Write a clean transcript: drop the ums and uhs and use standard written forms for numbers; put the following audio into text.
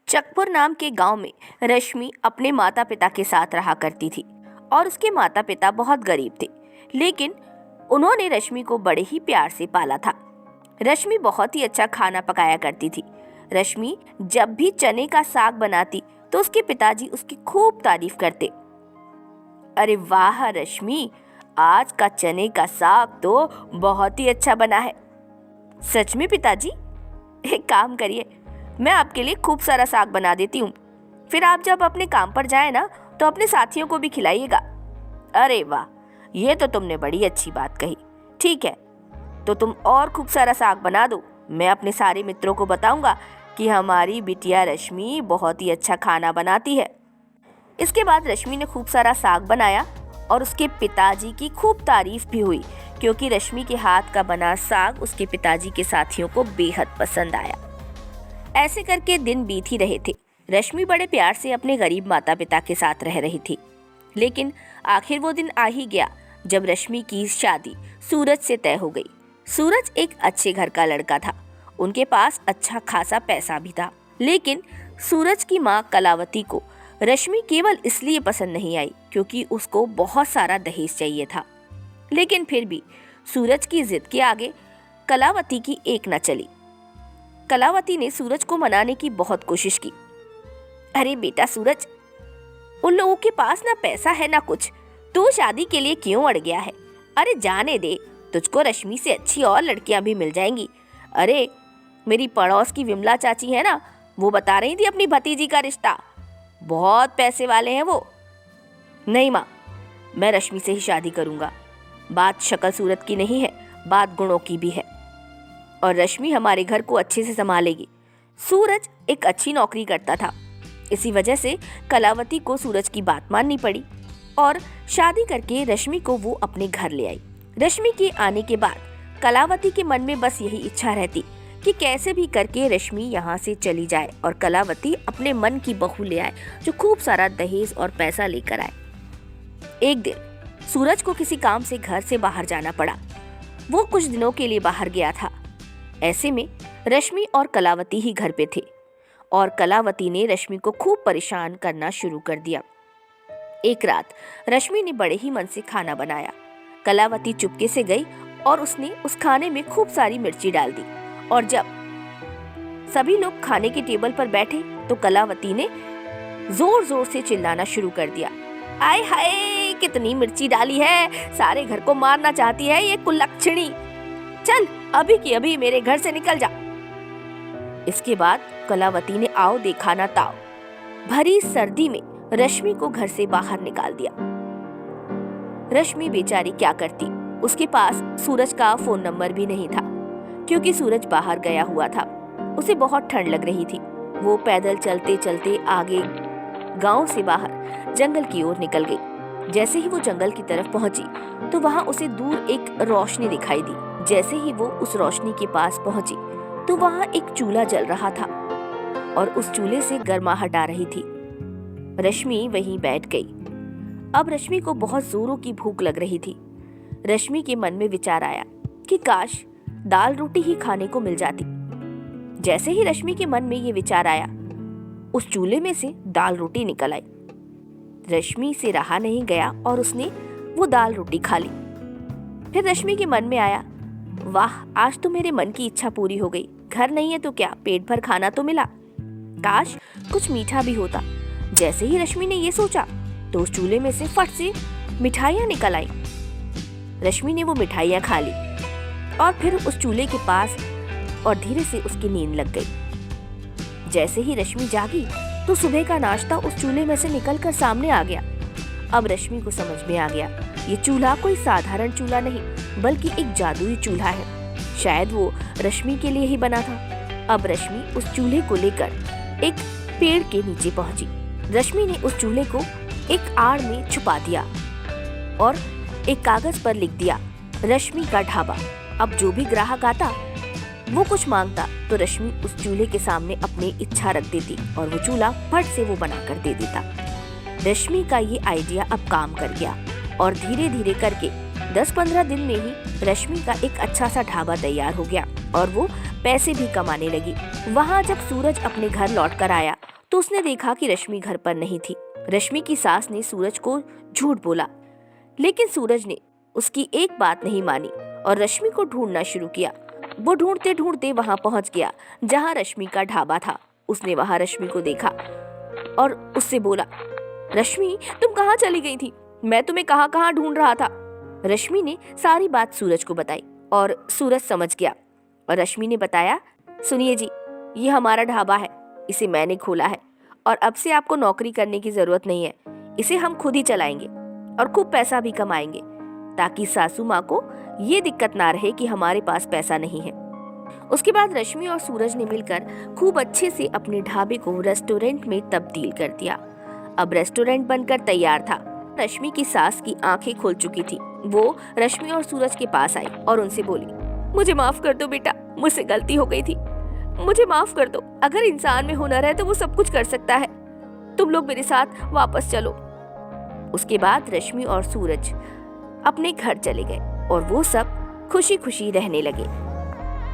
चकपुर नाम के गांव में रश्मि अपने माता पिता के साथ रहा करती थी और उसके माता पिता बहुत गरीब थे, लेकिन उन्होंने रश्मि को बड़े ही प्यार से पाला था। रश्मि बहुत ही अच्छा खाना पकाया करती थी। रश्मि जब भी चने का साग बनाती तो उसके पिताजी उसकी खूब तारीफ करते। अरे वाह रश्मि, आज का चने का साग तो बहुत ही अच्छा बना है। सच में पिताजी? एक काम करिए, मैं आपके लिए खूब सारा साग बना देती हूँ, फिर आप जब अपने काम पर जाए ना तो अपने साथियों को भी खिलाइएगा। अरे वाह, ये तो तुमने बड़ी अच्छी बात कही। ठीक है, तो तुम और खूब सारा साग बना दो। मैं अपने सारे मित्रों को बताऊंगा कि हमारी बिटिया रश्मि बहुत ही अच्छा खाना बनाती है। इसके बाद रश्मि ने खूब सारा साग बनाया और उसके पिताजी की खूब तारीफ भी हुई, क्योंकि रश्मि के हाथ का बना साग उसके पिताजी के साथियों को बेहद पसंद आया। ऐसे करके दिन बीत ही रहे थे। रश्मि बड़े प्यार से अपने गरीब माता पिता के साथ रह रही थी, लेकिन आखिर वो दिन आ ही गया जब रश्मि की शादी सूरज से तय हो गई। सूरज एक अच्छे घर का लड़का था, उनके पास अच्छा खासा पैसा भी था, लेकिन सूरज की माँ कलावती को रश्मि केवल इसलिए पसंद नहीं आई क्योंकि उसको बहुत सारा दहेज चाहिए था। लेकिन फिर भी सूरज की जिद के आगे कलावती की एक न चली। कलावती ने सूरज को मनाने की बहुत कोशिश की। अरे बेटा सूरज, उन लोगों के पास ना पैसा है ना कुछ, तू शादी के लिए क्यों अड़ गया है? अरे जाने दे, तुझको रश्मि से अच्छी और लड़कियां भी मिल जाएंगी। अरे मेरी पड़ोस की विमला चाची है ना, वो बता रही थी अपनी भतीजी का रिश्ता, बहुत पैसे वाले हैं वो। नहीं माँ, मैं रश्मि से ही शादी करूंगा। बात शक्ल सूरत की नहीं है, बात गुणों की भी है, और रश्मि हमारे घर को अच्छे से संभालेगी। सूरज एक अच्छी नौकरी करता था, इसी वजह से कलावती को सूरज की बात माननी पड़ी और शादी करके रश्मि को वो अपने घर ले आई। रश्मि के आने के बाद कलावती के मन में बस यही इच्छा रहती कि कैसे भी करके रश्मि यहाँ से चली जाए और कलावती अपने मन की बहू ले आए जो खूब सारा दहेज और पैसा लेकर आए। एक दिन सूरज को किसी काम से घर से बाहर जाना पड़ा। वो कुछ दिनों के लिए बाहर गया था। ऐसे में रश्मि और कलावती ही घर पे थे और कलावती ने रश्मि को खूब परेशान करना शुरू कर दिया। एक रात रश्मि ने बड़े ही मन से खाना बनाया। कलावती चुपके से गई और उसने उस खाने में खूब सारी मिर्ची डाल दी, और जब सभी लोग खाने के टेबल पर बैठे तो कलावती ने जोर जोर से चिल्लाना शुरू कर दिया। आय हाय, कितनी मिर्ची डाली है, सारे घर को मारना चाहती है ये कुलक्षणी। चल अभी की अभी मेरे घर से निकल जा। इसके बाद कलावती ने आओ देखा ना ताओ, भरी सर्दी में रश्मि को घर से बाहर निकाल दिया। रश्मि बेचारी क्या करती, उसके पास सूरज का फोन नंबर भी नहीं था क्योंकि सूरज बाहर गया हुआ था। उसे बहुत ठंड लग रही थी। वो पैदल चलते चलते आगे गांव से बाहर जंगल की ओर निकल गई। जैसे ही वो जंगल की तरफ पहुंची तो वहां उसे दूर एक रोशनी दिखाई दी। जैसे ही वो उस रोशनी के पास पहुंची तो वहां एक चूल्हा जल रहा था और उस चूल्हे से गर्माहट आ रही थी। रश्मि वहीं बैठ गई। अब रश्मि को बहुत जोरों की भूख लग रही थी। रश्मि के मन में विचार आया कि काश दाल रोटी ही खाने को मिल जाती। जैसे ही रश्मि के मन में ये विचार आया, उस चूल्हे में से दाल रोटी निकल आई। रश्मि से रहा नहीं गया और उसने वो दाल रोटी खा ली। फिर रश्मि के मन में आया, वाह, आज तो मेरे मन की इच्छा पूरी हो गई। घर नहीं है तो क्या, पेट भर खाना तो मिला। काश कुछ मीठा भी होता। जैसे ही रश्मि ने ये सोचा तो उस चूल्हे में से फट से मिठाइयां निकल आई। रश्मि ने वो मिठाइयां खा ली और फिर उस चूल्हे के पास और धीरे से उसकी नींद लग गई। जैसे ही रश्मि जागी तो सुबह का नाश्ता उस चूल्हे में से निकलकर सामने आ गया। अब रश्मि को समझ में आ गया, ये चूल्हा कोई साधारण चूल्हा नहीं बल्कि एक जादुई चूल्हा है। शायद वो रश्मि के लिए ही बना था। अब रश्मि उस चूल्हे को लेकर एक पेड़ के नीचे पहुंची। रश्मि ने उस चूल्हे को एक आड़ में छुपा दिया और एक कागज पर लिख दिया, रश्मि का ढाबा। अब जो भी ग्राहक आता वो कुछ मांगता तो रश्मि उस चूल्हे के सामने अपनी इच्छा रख देती और वो चूल्हा फट से वो बनाकर दे देता। रश्मि का ये आइडिया अब काम कर गया और धीरे धीरे करके 10-15 दिन में ही रश्मि का एक अच्छा सा ढाबा तैयार हो गया और वो पैसे भी कमाने लगी। वहाँ जब सूरज अपने घर लौट कर आया तो उसने देखा कि रश्मि घर पर नहीं थी। रश्मि की सास ने सूरज को झूठ बोला, लेकिन सूरज ने उसकी एक बात नहीं मानी और रश्मि को ढूंढना शुरू किया। वो ढूंढते ढूंढते वहां पहुंच गया जहां रश्मि का ढाबा था। उसने वहां रश्मि को देखा और उससे बोला, रश्मि तुम कहाँ चली गई थी? मैं तुम्हें कहाँ कहाँ ढूंढ रहा था। रश्मि ने सारी बात सूरज को बताई और सूरज समझ गया और रश्मि ने बताया, सुनिए जी, ये हमारा ढाबा है, इसे मैंने खोला है और अब से आपको नौकरी करने की जरूरत नहीं है। इसे हम खुद ही चलाएंगे और खूब पैसा भी कमाएंगे, ताकि सासू माँ को ये दिक्कत ना रहे कि हमारे पास पैसा नहीं है। उसके बाद रश्मि और सूरज ने मिलकर खूब अच्छे से अपने ढाबे को रेस्टोरेंट में तब्दील कर दिया। अब रेस्टोरेंट बनकर तैयार था। रश्मि की सास की आंखें खुल चुकी थी। वो रश्मि और सूरज के पास आई और उनसे बोली, मुझे माफ कर दो बेटा, मुझसे गलती हो गई थी, मुझे माफ कर दो। अगर इंसान में हुनर है तो वो सब कुछ कर सकता है। तुम लोग मेरे साथ वापस चलो। उसके बाद रश्मि और सूरज अपने घर चले गए और वो सब खुशी खुशी रहने लगे।